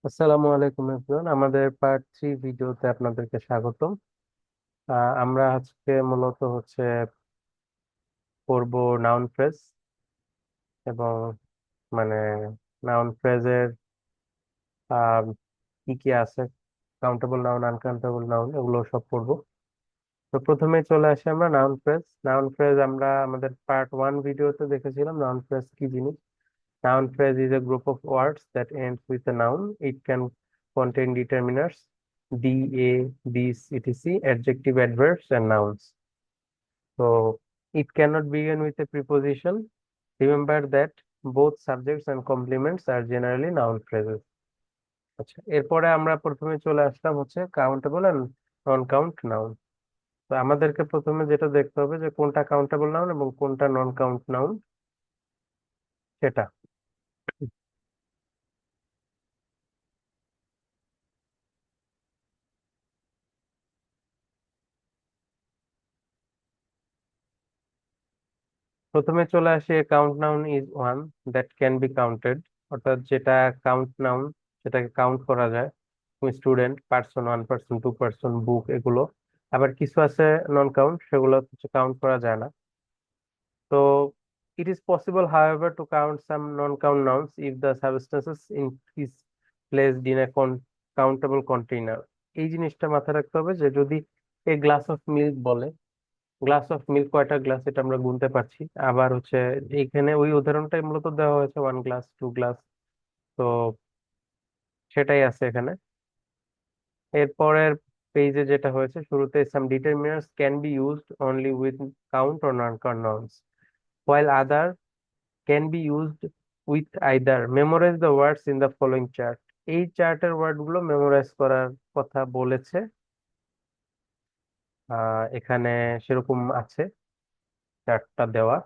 আসসালামু আলাইকুম এভরিওয়ান, আমাদের পার্ট 3 ভিডিওতে আপনাদেরকে স্বাগতম। আমরা আজকে মূলত পড়বো নাউন ফ্রেজ এবং মানে নাউন ফ্রেজের কি কি আছে, কাউন্টেবল নাউন, আনকাউন্টেবল নাউন, এগুলো সব পড়বো। তো প্রথমে চলে আসি আমরা নাউন ফ্রেজ আমরা আমাদের পার্ট 1 ভিডিওতে দেখেছিলাম নাউন ফ্রেজ কি জিনিস। Noun phrase is a group of words that ends with a noun. It can contain determiners, the, a, this, etc., adjective, adverbs, and nouns. So it cannot begin with a preposition. Remember that both subjects and complements are generally noun phrases. আচ্ছা, এরপরে আমরা প্রথমে চলে আসলাম countable and non count noun. তো আমাদেরকে প্রথমে যেটা দেখতে হবে যে কোনটা কাউন্টেবল নাউন এবং কোনটা নন কাউন্ট নাউন সেটা। প্রথমে চলে আসি, count noun is one that can be counted, অর্থাৎ যেটা কাউন্ট নাউন, সেটাকে কাউন্ট করা যায়। স্টুডেন্ট, পার্সন, 1 পার্সন, 2 পার্সন, বুক, এগুলো। আবার কিছু আছে নন কাউন্ট, সেগুলো কাউন্ট করা যায় না। তো it is possible however to count some non count nouns if the substances is placed in a countable container. এই জিনিসটা মাথায় রাখতে হবে যে যদি এ গ্লাস অফ মিল্ক বলে, গ্লাস অফ মিল্ক কয়টা গ্লাস এটা আমরা গুনতে পারছি। আবার এইখানে ওই উদাহরণটাই মূলত দেওয়া হয়েছে 1 গ্লাস, 2 গ্লাস। তো সেটাই আছে এখানে। এরপরের পেজে যেটা হয়েছে শুরুতে, some determiners can be used only with count or non count nouns while other can be used with either. Memorize the words in the following chart. এই চার্টের ওয়ার্ড গুলো মেমোরাইজ করার কথা বলেছে। এখানে সেরকম আছে, চার্টটা দেওয়া।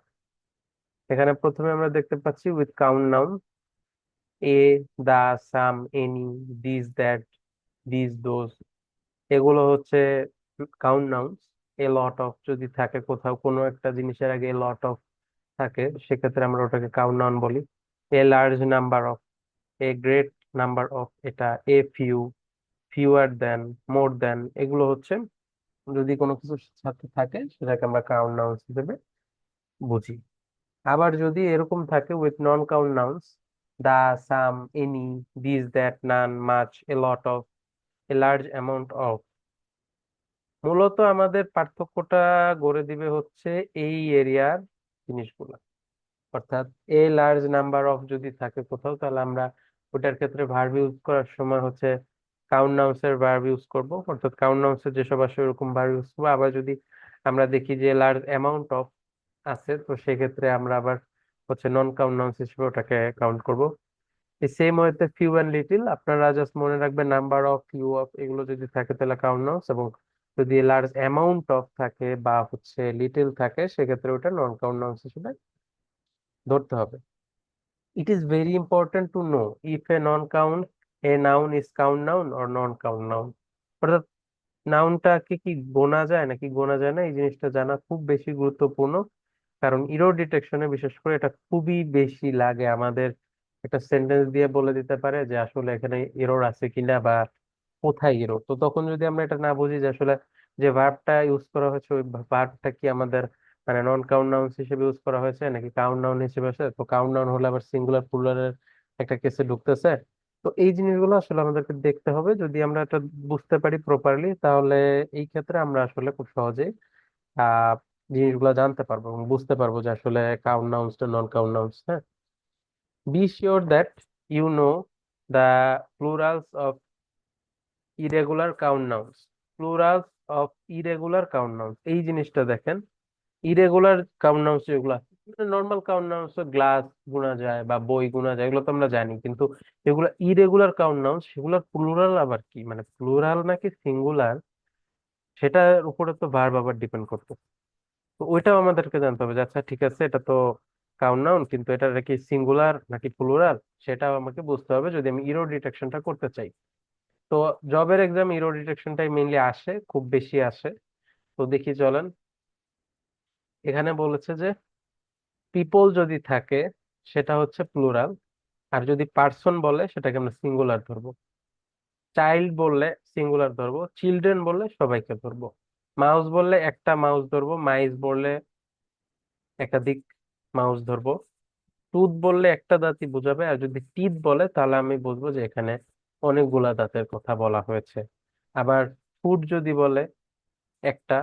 এখানে প্রথমে আমরা দেখতে পাচ্ছি with count noun, a, the, some, any, this, that, this, those, এগুলো count nouns. A lot of যদি থাকে কোথাও, কোনো একটা জিনিসের আগে এ লট অফ থাকে, সেক্ষেত্রে আমরা ওটাকে কাউন্ট নাউন বলি। A large number of, a great number of, এটা। এ ফিউ, ফিউয়ার দেন, মোর দেন, এগুলো যদি কোনো কিছুর সাথে থাকে সেটাকে আমরা কাউন্ট নাউন্স হিসেবে বুঝি। আবার যদি এরকম থাকে with non count nouns, the, some, any, this, that, none, much, a lot of, a large amount of, মূলত আমাদের পার্থক্যটা গড়ে দিবে এই এরিয়ার জিনিসগুলা। অর্থাৎ এ লার্জ নাম্বার অফ যদি থাকে কোথাও, তাহলে আমরা ওটার ক্ষেত্রে ভার্ব ইউজ করার সময় কাউন্ট নাউন্স এর ভার্ব ইউজ করব, অর্থাৎ কাউন্ট নাউন্স এর যেসব আসে ওরকম ভার্ব ইউজ করবো। আবার যদি আমরা দেখি যে লার্জ অ্যামাউন্ট অফ আছে, তো সেক্ষেত্রে আমরা আবার নন কাউন্ট নাউন্স হিসেবে ওটাকে কাউন্ট করব। এই সেম ওয়েতে ফিউ অ্যান্ড লিটিল, আপনারা জাস্ট মনে রাখবেন নাম্বার অফ, ফিউ অফ, এগুলো যদি থাকে তাহলে কাউন্ট নাউন্স, এবং যদি লার্জ অ্যামাউন্ট অফ থাকে বা লিটিল থাকে, সেক্ষেত্রে ওটা নন কাউন্ট নাউন্স হিসেবে ধরতে হবে। It is very important to know if a non-count a noun is count noun or non-count noun. অর্থাৎ নাউনটাকে কি গোনা যায় নাকি গোনা যায় না, এই জিনিসটা জানা খুব বেশি গুরুত্বপূর্ণ। কারণ ইরর ডিটেকশনে বিশেষ করে এটা খুবই বেশি লাগে আমাদের। একটা সেন্টেন্স দিয়ে বলে দিতে পারে যে আসলে এখানে এরর আছে কিনা বা কোথায় এরর। তো তখন যদি আমরা এটা না বুঝি যে আসলে যে ভার্বটা ইউজ করা হয়েছে ওই ভার্বটা কি আমাদের নন কাউন্ট নাউন্স হিসেবে ইউজ করা হয়েছে নাকি কাউন্ট নাউন হিসেবে আছে, তো কাউন্ট নাউন হলে আবার সিঙ্গুলার প্লুরালের একটা কেসে ঢুকতেছে। তো এই জিনিসগুলো আসলে আমাদেরকে দেখতে হবে। যদি আমরা এটা বুঝতে পারি প্রপারলি, তাহলে এই ক্ষেত্রে আমরা আসলে খুব সহজেই আহ জিনিসগুলো জানতে পারবো এবং বুঝতে পারবো যে আসলে কাউন্ট নাউন্স না নন কাউন্ট নাউন্স। হ্যাঁ, be sure that you know the plurals of irregular count nouns. Plurals of irregular count nouns, এই জিনিসটা দেখেন। ইরেগুলার কাউন্ট নাউন্স যেগুলো আছে, নর্মাল কাউন্ট নাউন্স গ্লাস গুণা যায় বা বই গুণা যায়, এগুলো তো আমরা জানি। কিন্তু যেগুলো ইরেগুলার কাউন্ট নাউন্স, সেগুলোর প্লুরাল আবার কি, প্লুরাল নাকি সিঙ্গুলার, সেটার উপরে তো ভার্ব আবার ডিপেন্ড করতো। তো ওইটাও আমাদেরকে জানতে হবে যে আচ্ছা ঠিক আছে, এটা তো কাউন্ট নাউন, কিন্তু এটা কি সিঙ্গুলার নাকি প্লুরাল, সেটাও আমাকে বুঝতে হবে যদি আমি ইরো ডিটেকশনটা করতে চাই। তো জবের এক্সাম ইরো ডিটেকশনটাই মেইনলি আসে, খুব বেশি আসে। তো দেখি চলেন। এখানে বলেছে যে পিপল যদি থাকে, সেটা প্লুরাল। আর যদি পার্সন বলে সেটাকে আমরা সিঙ্গুলার ধরবো। চাইল্ড বললে সিঙ্গুলার ধরবো, চিলড্রেন বললে সবাইকে ধরবো। মাউস বললে একটা মাউস ধরবো, মাইস বললে একাধিক মাউস ধরবো। টুথ বললে একটা দাঁতই বোঝাবে, আর যদি টিথ বলে তাহলে আমি বুঝবো যে এখানে অনেকগুলা দাঁতের কথা বলা হয়েছে। আবার ফুড যদি বলে একটা,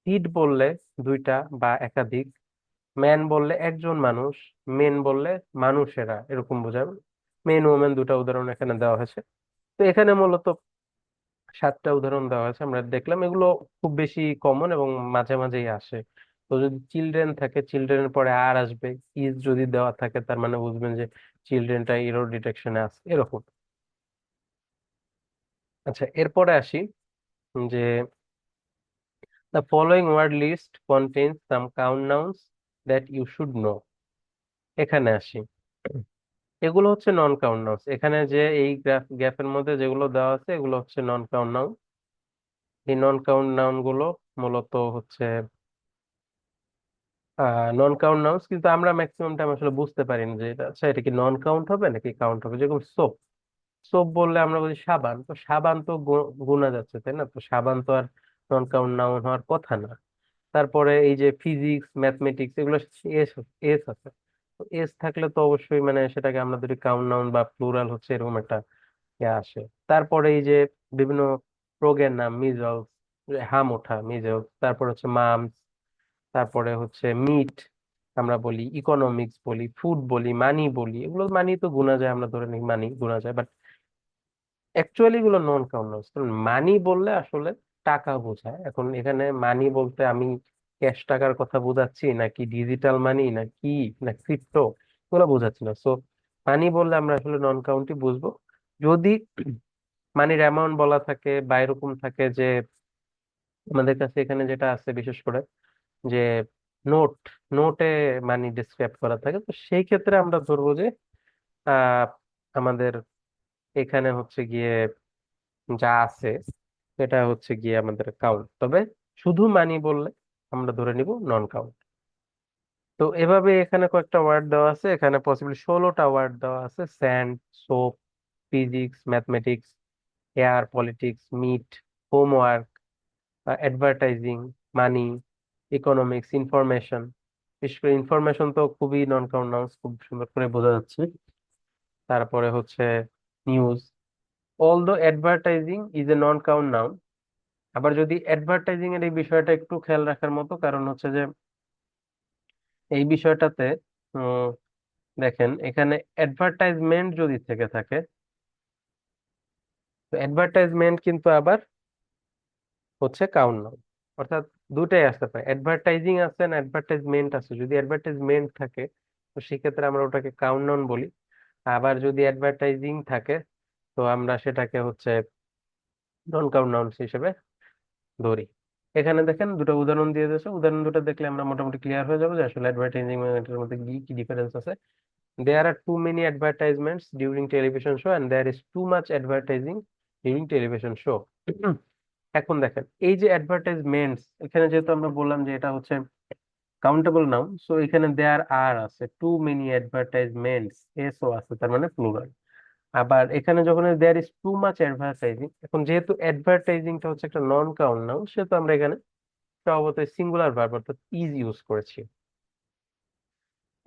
ফিড বললে দুইটা বা একাধিক, ম্যান বললে একজন মানুষ, মেন বললে মানুষেরা, এরকম বোঝাবে। মেন ওমেন দুটা উদাহরণ এখানে দেওয়া হয়েছে। তো এখানে মূলত 7টা উদাহরণ দেওয়া আছে, আমরা দেখলাম এগুলো খুব বেশি কমন এবং মাঝে মাঝেই আসে। তো যদি চিলড্রেন থাকে, চিলড্রেনের পরে আর আসবে। ইজ যদি দেওয়া থাকে তার মানে বুঝবেন যে চিলড্রেনটা এরর ডিটেকশনে আছে, এরকম। আচ্ছা, এরপরে আসি যে the following word list contains some count nouns that you should know. এখানে আসি, এগুলো হচ্ছে নন কাউন্ট নাউন্স। এখানে যে এই গ্যাপের মধ্যে যেগুলো দেওয়া আছে এগুলো হচ্ছে নন কাউন্ট নাউন। এই নন কাউন্ট নাউন গুলো মূলত হচ্ছে নন কাউন্ট নাউন্স, কিন্তু আমরা ম্যাক্সিমাম টাইম আসলে বুঝতে পারি না যে এটা, আচ্ছা এটা কি নন কাউন্ট হবে নাকি কাউন্ট হবে। যেরকম সোপ, সোপ বললে আমরা বলি সাবান, তো সাবান তো গোনা যাচ্ছে, তাই না? তো সাবান তো আর নন কাউন্ট নাউন হওয়ার কথা না। তারপরে এই যে ফিজিক্স, ম্যাথমেটিক্স, এগুলো এস, এস আছে। তো এস থাকলে তো অবশ্যই মানে সেটাকে আমরা ধরি কাউন্ট নাউন বা প্লুরাল হচ্ছে, এরকম একটা আসে। তারপরে এই যে বিভিন্ন রোগের নাম, মিজলস, হাম ওঠা, মিজলস, তারপর হচ্ছে মামস, তারপরে হচ্ছে মিট আমরা বলি, ইকোনমিক্স বলি, ফুড বলি, মানি বলি। এগুলো মানি তো গুণা যায়, আমরা ধরে নিই মানি গুণা যায়, বাট অ্যাকচুয়ালি এগুলো নন কাউন্ট। কারণ মানি বললে আসলে টাকা বোঝায়। এখন এখানে মানি বলতে আমি ক্যাশ টাকার কথা বোঝাচ্ছি নাকি ডিজিটাল মানি না কি, না ক্রিপ্টো, এগুলো বোঝাচ্ছি না। সো মানি বললে আমরা আসলে নন কাউন্টই বুঝবো। যদি মানির অ্যামাউন্ট বলা থাকে বা এরকম থাকে যে আমাদের কাছে এখানে যেটা আছে বিশেষ করে যে নোট, নোটে মানি ডিসক্রাইব করা থাকে, তো সেই ক্ষেত্রে আমরা ধরবো যে আহ আমাদের এখানে হচ্ছে গিয়ে যা আছে সেটা হচ্ছে গিয়ে আমাদের কাউন্ট। তবে শুধু মানি বললে আমরা ধরে নিব নন কাউন্ট। তো এভাবে এখানে কয়েকটা ওয়ার্ড দেওয়া আছে, এখানে পসিবলি 16টা ওয়ার্ড দেওয়া আছে। Sand, soap, physics, mathematics, air, politics, meat, homework, advertising, money, economics, information. বিশেষ করে ইনফরমেশন তো খুবই নন কাউন্ট নাউন্স, খুব সুন্দর করে বোঝা যাচ্ছে। তারপরে হচ্ছে নিউজ। অল দো advertising is a non count noun. আবার যদি অ্যাডভার্টাইজিং এর এই বিষয়টা একটু খেয়াল রাখার মতো, কারণ হচ্ছে যে এই বিষয়টাতে উম, দেখেন এখানে অ্যাডভার্টাইজমেন্ট যদি থেকে থাকে, তো অ্যাডভার্টাইজমেন্ট কিন্তু আবার হচ্ছে কাউন্ট নাউন। অর্থাৎ দুটাই আসতে পারে, অ্যাডভার্টাইজিং আছে না অ্যাডভার্টাইজমেন্ট আছে। যদি অ্যাডভার্টাইজমেন্ট থাকে তো সেক্ষেত্রে আমরা ওটাকে কাউন্ট নাউন বলি। আবার যদি অ্যাডভার্টাইজিং থাকে তো আমরা সেটাকে হচ্ছে নন কাউন্ট নাউন্স হিসেবে ধরি। এখানে দেখেন দুটো উদাহরণ দিয়ে দিয়েছে, উদাহরণ দুটো দেখলে আমরা মোটামুটি ক্লিয়ার হয়ে যাবো যে আসলে অ্যাডভার্টাইজিং এর মধ্যে কি কি ডিফারেন্স আছে। There are too many advertisements during television show and there is too much advertising during television show. এখন দেখেন এই যে অ্যাডভার্টাইজমেন্টস, এখানে যেহেতু আমরা বললাম যে এটা হচ্ছে কাউন্টেবল নাউন, সো এখানে দেয়ার আর আছে, too many advertisements, S O আছে, তার মানে প্লুরাল। আবার এখানে যখন there is too much advertising, এখন যেহেতু অ্যাডভার্টাইজিংটা হচ্ছে একটা নন কাউন্ট নাউন, সেহেতু আমরা এখানে স্বভাবতই সিঙ্গুলার ভার্ব অর্থাৎ ইজ ইউজ করেছি।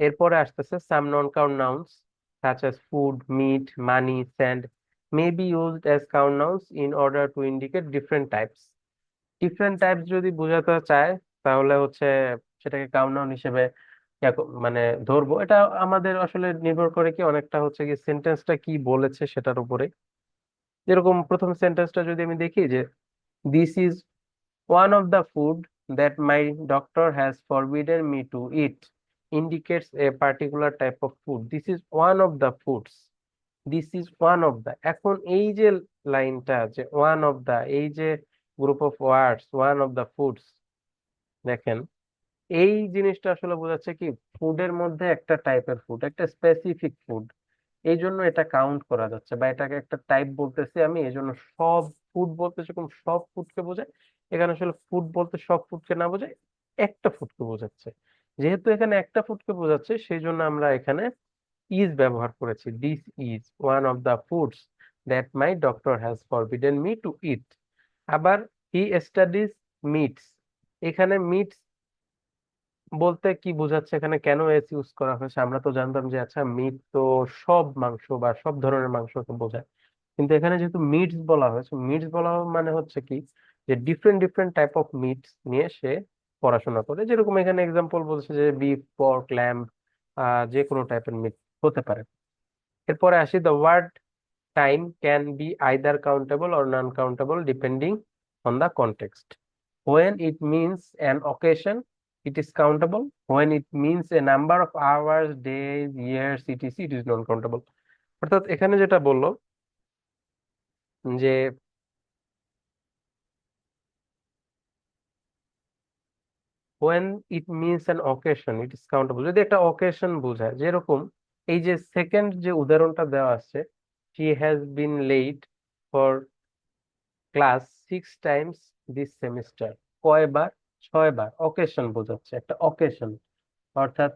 এরপরে আসতেছে some non count nouns such as food, meat, money, sand may be used as count nouns in order to indicate different types. Different types যদি বোঝাতে চায় তাহলে হচ্ছে সেটাকে কাউন্ট নাউন হিসেবে মানে ধরবো। এটা আমাদের আসলে নির্ভর করে কি অনেকটা হচ্ছে কি সেন্টেন্সটা কি বলেছে সেটার উপরে। যেরকম প্রথম সেন্টেন্সটা যদি আমি দেখি যে this is one of the food that my doctor has forbidden me to eat indicates a particular type of food. This is one of the foods. This is one of the, এখন এই যে লাইনটা যে one of the, এই যে group of words one of the foods, দেখেন এই জিনিসটা আসলে বোঝাচ্ছে কি ফুডের মধ্যে একটা টাইপের ফুড, একটা স্পেসিফিক ফুড। এই জন্য এটা কাউন্ট করা যাচ্ছে, বা এটাকে একটা টাইপ বলতেছি আমি, এই জন্য সব ফুড বলতে যেরকম সব ফুডকে বোঝায়, এখানে আসলে ফুড বলতে সব ফুডকে না বোঝায়, একটা ফুডকে বোঝাচ্ছে। যেহেতু এখানে একটা ফুডকে বোঝাচ্ছে সেই জন্য আমরা এখানে ইজ ব্যবহার করেছি। This is one of the foods that my doctor has forbidden me to eat. আবার হি স্টাডিজ মিটস, এখানে মিটস বলতে কি বোঝাচ্ছে, এখানে কেন এস ইউজ করা হয়েছে? আমরা তো জানতাম যে আচ্ছা মিট তো সব মাংস বা সব ধরনের মাংসকে বোঝায়, কিন্তু এখানে যেহেতু মিটস বলা হয়েছে, মিটস বলা মানে হচ্ছে কি, যে different different type of meets নিয়ে সে পড়াশোনা করে। যেরকম এখানে এক্সাম্পল বলছে যে বিফ, পর্ক, ল্যাম্ব, যে কোনো টাইপের মিট হতে পারে। এরপরে আসি, the word time can be either countable or non countable depending on the context. When it means an occasion, it is countable. When it means a number of hours, days, years, etc., it is non-countable. অর্থাৎ এখানে যেটা বললো যে when it means an occasion, it is countable, যদি একটা occasion বোঝায়, যেরকম এই যে সেকেন্ড যে উদাহরণটা দেওয়া আছে, she has been late for class 6 times this semester. কয়বার? 6বার। অকেশন বোঝাচ্ছে, একটা অকেশন, অর্থাৎ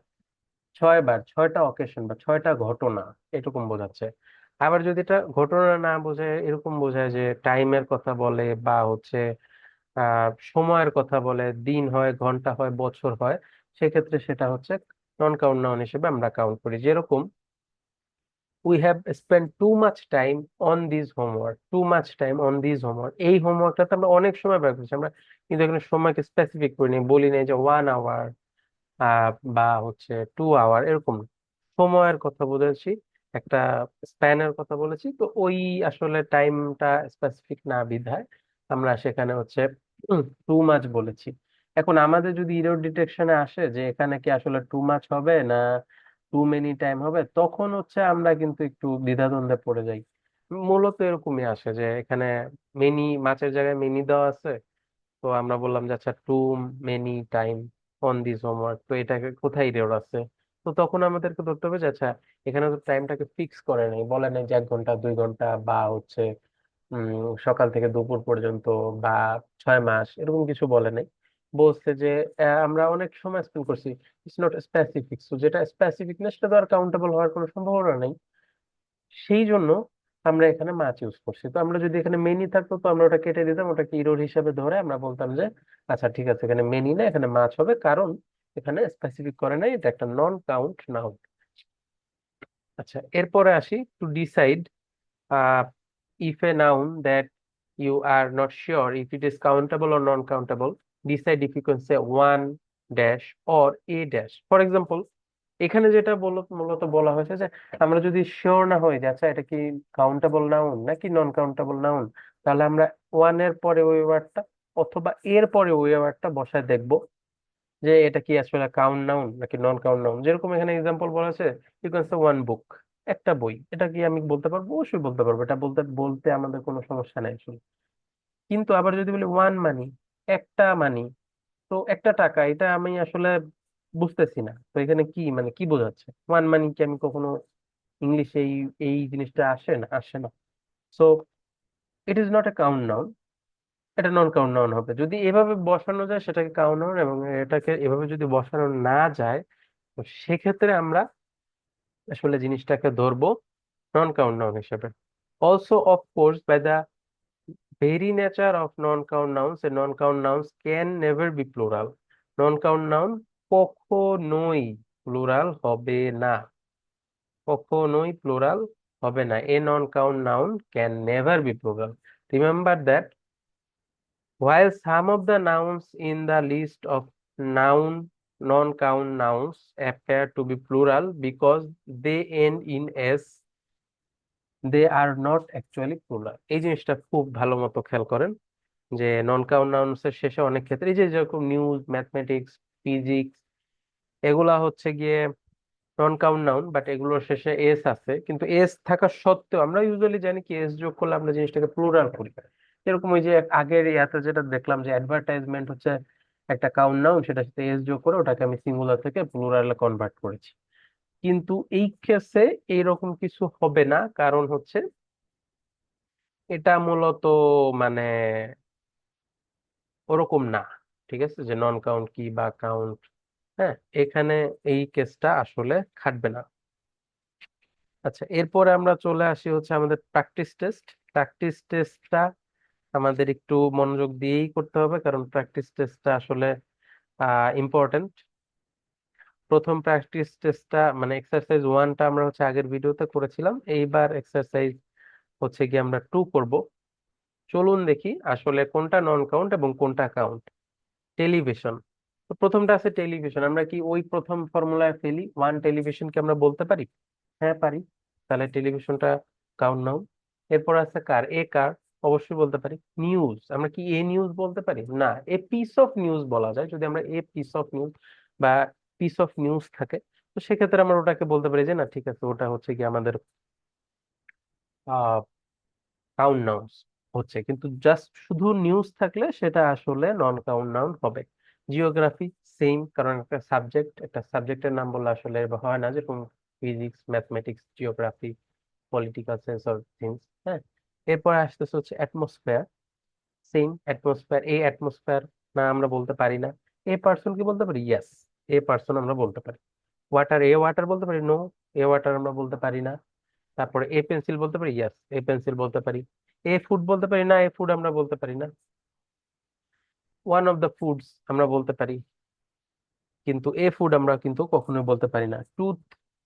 6বার, 6টা অকেশন বা 6টা ঘটনা, এরকম বোঝাচ্ছে। আবার যদি এটা ঘটনা না বোঝায়, এরকম বোঝায় যে টাইমের কথা বলে বা হচ্ছে সময়ের কথা বলে, দিন হয়, ঘন্টা হয়, বছর হয়, সেক্ষেত্রে সেটা হচ্ছে নন কাউন্ট নাউন হিসেবে আমরা কাউন্ট করি। যেরকম we have spend too much time on this homework, too much time on this homework, এই হোমওয়ার্কটাতে আমরা অনেক সময় ব্যয় করছি। আমরা কিন্তু এখানে সময়কে স্পেসিফিক করিনি, বলি নাই যে 1 আওয়ার বা হচ্ছে 2 আওয়ার, এরকম না। সময়ের কথা বলেছি, একটা স্প্যানের কথা বলেছি, তো ওই আসলে টাইমটা স্পেসিফিক না বিধায় আমরা সেখানে হচ্ছে টু মাচ বলেছি। এখন আমাদের যদি ইরর ডিটেকশনে আসে যে এখানে কি আসলে টু মাচ হবে না টু মেনি টাইম হবে, তখন হচ্ছে আমরা কিন্তু একটু দ্বিধাদ্বন্দ্বে পড়ে যাই। মূলত এরকমই আসে যে এখানে মেনি, মাছের জায়গায় মেনি দেওয়া আছে, তো আমরা বললাম যে আচ্ছা too many time on this homework, তো এটাকে কোথায় এরর আছে? তো তখন আমাদেরকে ধরতে হবে যে আচ্ছা এখানে তো টাইমটাকে ফিক্স করে নাই, বলে নাই যে 1 ঘন্টা 2 ঘন্টা বা হচ্ছে সকাল থেকে দুপুর পর্যন্ত বা 6 মাস, এরকম কিছু বলে নাই। বলছে যে আমরা অনেক সময় স্পেন্ড করছি, ইটস নট স্পেসিফিক, তো যেটা স্পেসিফিক না সেটা তো আর কাউন্টেবল হওয়ার কোনো সম্ভাবনা নেই। সেই জন্য আমরা এখানে মাছ ইউজ করছি। তো আমরা যদি এখানে মেনি থাকতো তো আমরা ওটা কেটে দিতাম, ওটাকে ইরোর হিসাবে ধরে আমরা বলতাম যে আচ্ছা ঠিক আছে, এখানে মেনি না, এখানে মাছ হবে, কারণ এখানে স্পেসিফিক করে নাই, এটা একটা নন কাউন্ট নাউন। আচ্ছা, এরপরে আসি, to decide if a noun that you are not sure if it is countable or non countable, decide if you can say one dash or a dash. For example, এখানে যেটা মূলত বলা হয়েছে যে আমরা যদি শিওর না হই যে আচ্ছা এটা কি কাউন্টেবল নাউন নাকি নন কাউন্টেবল নাউন, তাহলে আমরা ওয়ানের পরে ওই ওয়ার্ডটা অথবা এর পরে ওই ওয়ার্ডটা বসায় দেখবো যে এটা কি আসলে কাউন্ট নাউন নাকি নন কাউন্ট নাউন। যেরকম এখানে এক্সাম্পল বলা আছে, you can say one book, একটা বই, এটা কি আমি বলতে পারবো? অবশ্যই বলতে পারবো, এটা বলতে বলতে আমাদের কোনো সমস্যা নাই আসলে। কিন্তু আবার যদি বলি ওয়ান মানি, একটা মানি, তো একটা টাকা, এটা আমি আসলে বুঝতেছি না, তো এখানে কি মানে কি বোঝাচ্ছে? ওয়ান মানি কি আমি কখনো ইংলিশে এই এই জিনিসটা আসে না, আসে না। So it is not a count noun, এটা নন কাউন্ট নাউন হবে। যদি এভাবে বসানো যায় সেটাকে কাউন্ট নাউন, এবং এটাকে এভাবে যদি বসানো না যায়, তো সেক্ষেত্রে আমরা আসলে জিনিসটাকে ধরবো নন কাউন্ট নাউন হিসেবে। Also of course by the very nature of non-count nouns, a non-count nouns can never be plural. Non-count noun কখনোই প্লুরাল হবে না, কখনোই প্লুরাল হবে না। A non-count noun can never be plural. Remember that while some of the nouns in the list of noun non-count nouns appear to be plural because they end in s, they are not actually plural. এই জিনিসটা খুব ভালো মতো খেয়াল করেন যে non count nouns এর শেষে অনেক ক্ষেত্রে, এই যে যেরকম নিউজ, ম্যাথমেটিক্স, ফিজিক্স, এগুলা হচ্ছে গিয়ে নন কাউন্ট নাউন, বাট এগুলোর শেষে এস আছে, কিন্তু এস থাকা সত্ত্বেও আমরা ইউজুয়ালি জানি কি এস যোগ করলে আমরা জিনিসটাকে প্লুরাল করি। এরকম ওই যে আগের ইয়াতে যেটা দেখলাম যে অ্যাডভার্টাইজমেন্ট হচ্ছে একটা কাউন্ট নাউন, সেটার সাথে এস যোগ করে ওটাকে আমি সিঙ্গুলার থেকে প্লুরালে কনভার্ট করেছি। কিন্তু এই কেসে এইরকম কিছু হবে না, কারণ হচ্ছে এটা মূলত মানে ওরকম না। ঠিক আছে, যে নন কাউন্ট কি বা কাউন্ট, হ্যাঁ, এখানে এই কেসটা আসলে খাটবে না। আচ্ছা, এরপরে আমরা চলে আসি হচ্ছে আমাদের প্র্যাকটিস টেস্ট। প্র্যাকটিস টেস্টটা আমাদের একটু মনোযোগ দিয়েই করতে হবে, কারণ প্র্যাকটিস টেস্টটা আসলে ইম্পর্টেন্ট। প্রথম প্র্যাকটিস টেস্টটা মানে এক্সারসাইজ ওয়ানটা আমরা হচ্ছে আগের ভিডিওতে করেছিলাম, এইবার এক্সারসাইজ হচ্ছে কি আমরা টু করব। চলুন দেখি আসলে কোনটা নন কাউন্ট এবং কোনটা কাউন্ট। টেলিভিশন, তো প্রথমটা আছে টেলিভিশন। আমরা কি ওই প্রথম ফর্মুলায় ফেলি, ওয়ান টেলিভিশনকে আমরা বলতে পারি? হ্যাঁ পারি। তাহলে টেলিভিশনটা কাউন্ট নাও। এরপর আছে কার, এ কার, অবশ্যই বলতে পারি। নিউজ, আমরা কি এ নিউজ বলতে পারি? না, এ পিস অফ নিউজ বলা যায় যদি আমরা এ পিস অফ নিউজ বা পিস অফ নিউজ থাকে। তো সেক্ষেত্রে আমরা ওটাকে বলতে পারি যে না ঠিক আছে, ওটা হচ্ছে কি আমাদের কাউন্ট নাউন্স হচ্ছে। কিন্তু জাস্ট শুধু নিউজ থাকলে সেটা আসলে নন কাউন্ট নাউন হবে। জিওগ্রাফি সেম, কারণ একটা সাবজেক্ট, একটা সাবজেক্টের নাম বললে আসলে হয় না, যেরকম physics, mathematics, geography, political science or things. হ্যাঁ, এরপর আসতেছে হচ্ছে অ্যাটমসফেয়ার। সেম, অ্যাটমসফেয়ার, এ অ্যাটমসফেয়ার না আমরা বলতে পারি না। এ পার্সন কি বলতে পারি? ইয়েস, এ পার্সন আমরা বলতে পারি। ওয়াটার, এ ওয়াটার বলতে পারি? নো, এ ওয়াটার আমরা বলতে পারি না। তারপরে এ পেন্সিল বলতে পারি? ইয়েস, এ পেন্সিল বলতে পারি। এ ফুড বলতে পারি? না, এ ফুড আমরা বলতে পারি না। ওয়ান অফ দ্য ফুডস আমরা বলতে পারি, কিন্তু এ ফুড আমরা কিন্তু কখনোই বলতে পারি না। টুথ,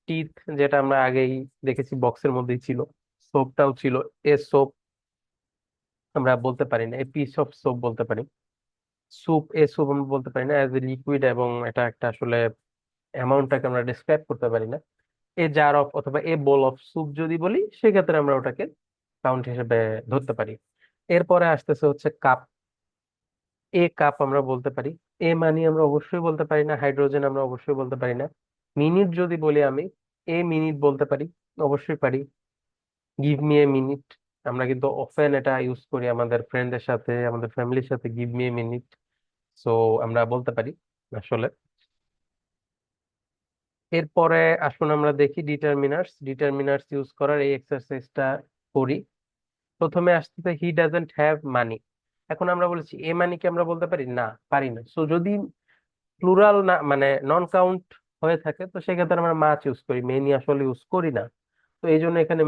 টিথ, যেটা আমরা আগেই দেখেছি বক্সের মধ্যেই ছিল। সোপটাও ছিল, এ সোপ আমরা বলতে পারি না। এ পিস অফ সোপ বলতে পারি। স্যুপ, এ স্যুপ আমরা বলতে পারি না, অ্যাজ এ লিকুইড, এবং এটা একটা আসলে অ্যামাউন্টটাকে আমরা ডিসক্রাইব করতে পারি না। এ জার অফ অথবা এ বোল অফ স্যুপ যদি বলি, সেক্ষেত্রে আমরা ওটাকে কাউন্ট হিসেবে ধরতে পারি। এরপরে আসতেছে হচ্ছে কাপ। এ কাপ আমরা বলতে পারি। এ মানি আমরা অবশ্যই বলতে পারি না। হাইড্রোজেন আমরা অবশ্যই বলতে পারি না। মিনিট যদি বলি আমি, এ মিনিট বলতে পারি, অবশ্যই পারি। গিভ মি এ মিনিট, আমরা কিন্তু অফেন এটা ইউজ করি আমাদের ফ্রেন্ডদের সাথে, আমাদের ফ্যামিলির সাথে, give me a minute. So আমরা বলতে পারি আসলে। এরপরে আসুন আমরা দেখি ডিটারমিনার্স। ডিটারমিনার্স ইউজ করার এই এক্সারসাইজটা করি। প্রথমে আসতেছে হি ডাজন্ট হ্যাভ মানি। এখন আমরা বলেছি এ মানি কি আমরা বলতে পারি? না, পারি না। সো যদি প্লুরাল না মানে নন কাউন্ট হয়ে থাকে, তো সেক্ষেত্রে আমরা মাছ ইউজ করি, মেনি আসলে ইউজ করি না। তো এই জন্য এখানে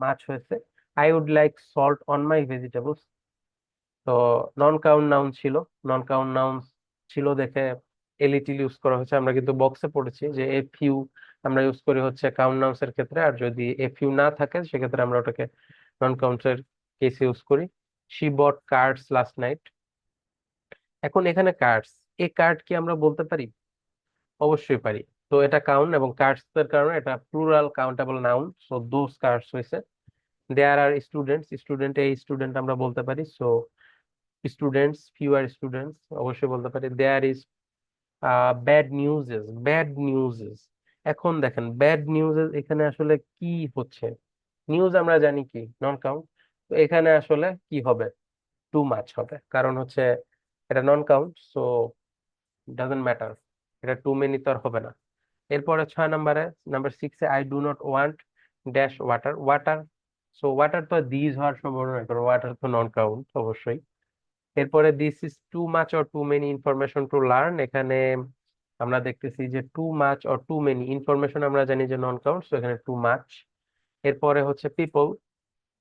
মাছ হয়েছে। I would like salt on my vegetables. তো নন কাউন্ট নাউন ছিল, নন কাউন্ট নাউন ছিল দেখে এলিটিল ইউজ করা হয়েছে। আমরা কিন্তু বক্সে পড়েছি যে এ ফিউ আমরা ইউজ করি হচ্ছে কাউন্ট নাউন্স এর ক্ষেত্রে, আর যদি এ ফিউ না থাকে সেক্ষেত্রে আমরা ওটাকে নন কাউন্টের কেসে ইউজ করি। She bought cards last night. এখন এখানে কার্ডস, এ কার্ড কি আমরা বলতে পারি? অবশ্যই পারি। তো এটা কাউন্ট, এবং কার্ডস এর কারণে এটা plural countable noun, so those cards হয়েছে। দেয়ার আর স্টুডেন্টস, স্টুডেন্ট, এই স্টুডেন্ট আমরা বলতে পারি। সো স্টুডেন্টস, ফিউয়ার স্টুডেন্টস অবশ্যই বলতে পারি। There is bad newses, bad newses. এখন দেখেন ব্যাড নিউজেস এখানে আসলে কি হচ্ছে? নিউজ আমরা জানি কি নন কাউন্ট, তো এখানে আসলে কি হবে? টু মাচ হবে, কারণ হচ্ছে এটা non count, so doesn't matter, এটা টু মেনি তো আর হবে না। এরপরে 6 নম্বরে, নাম্বার 6-এ, I do not want dash water. Water, so water তো দিস হওয়ার সম্ভাবনা নেই, কারণ ওয়াটার তো নন কাউন্ট অবশ্যই। এরপরে this is too much or too many information to learn. এখানে আমরা দেখতেছি যে too much or too many information আমরা জানি যে নন কাউন্ট, সো এখানে টু মাচ। এরপরে হচ্ছে পিপল।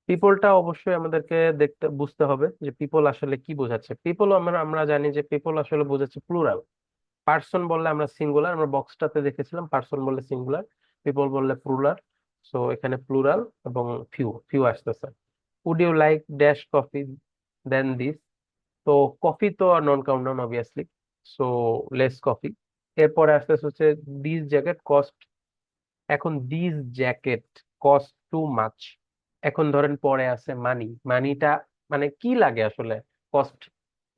পিপলটা অবশ্যই আমাদেরকে দেখতে বুঝতে হবে যে পিপল আসলে কি বোঝাচ্ছে। পিপল আমরা আমরা জানি যে পিপল আসলে বোঝাচ্ছে প্লুরাল। পার্সন বললে আমরা সিঙ্গুলার, আমরা বক্সটাতে দেখেছিলাম পার্সন বললে সিঙ্গুলার, পিপল বললে প্লুরাল। সো এখানে প্লুরাল এবং ফিউ, ফিউ আসতেছে। Would you like dash coffee than this. তো কফি তো non count noun obviously, so less coffee. এরপরে আসতেছে হচ্ছে দিস জ্যাকেট কস্ট। এখন this jacket cost too much. এখন ধরেন পরে আছে মানি। মানিটা মানে কি লাগে আসলে? কস্ট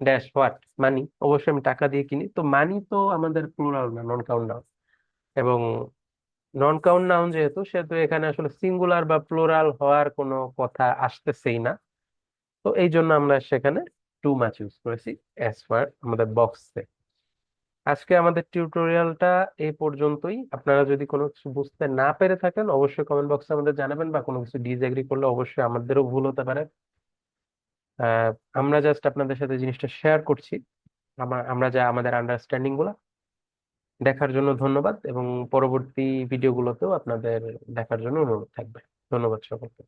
ড্যাশ হোয়াট মানি, অবশ্যই আমি টাকা দিয়ে কিনি। তো মানি তো আমাদের প্লুরাল না, নন কাউন্ট নাউন। এবং নন কাউন্ট নাউন যেহেতু, সেহেতু এখানে আসলে সিঙ্গুলার বা প্লুরাল হওয়ার কোনো কথা আসতেছেই না। তো এই জন্য আমরা সেখানে টু মাচ ইউজ করেছি অ্যাজ পার আমাদের বক্সে। আজকে আমাদের টিউটোরিয়ালটা এই পর্যন্তই। আপনারা যদি কোনো কিছু বুঝতে না পেরে থাকেন, অবশ্যই কমেন্ট বক্সে আমাদের জানাবেন, বা কোনো কিছু ডিসএগ্রি করলে অবশ্যই আমাদেরও ভুল হতে পারে। আহ, আমরা জাস্ট আপনাদের সাথে জিনিসটা শেয়ার করছি, আমরা যা আমাদের আন্ডারস্ট্যান্ডিং গুলা। দেখার জন্য ধন্যবাদ, এবং পরবর্তী ভিডিওগুলোতেও আপনাদের দেখার জন্য অনুরোধ থাকবে। ধন্যবাদ সকলকে।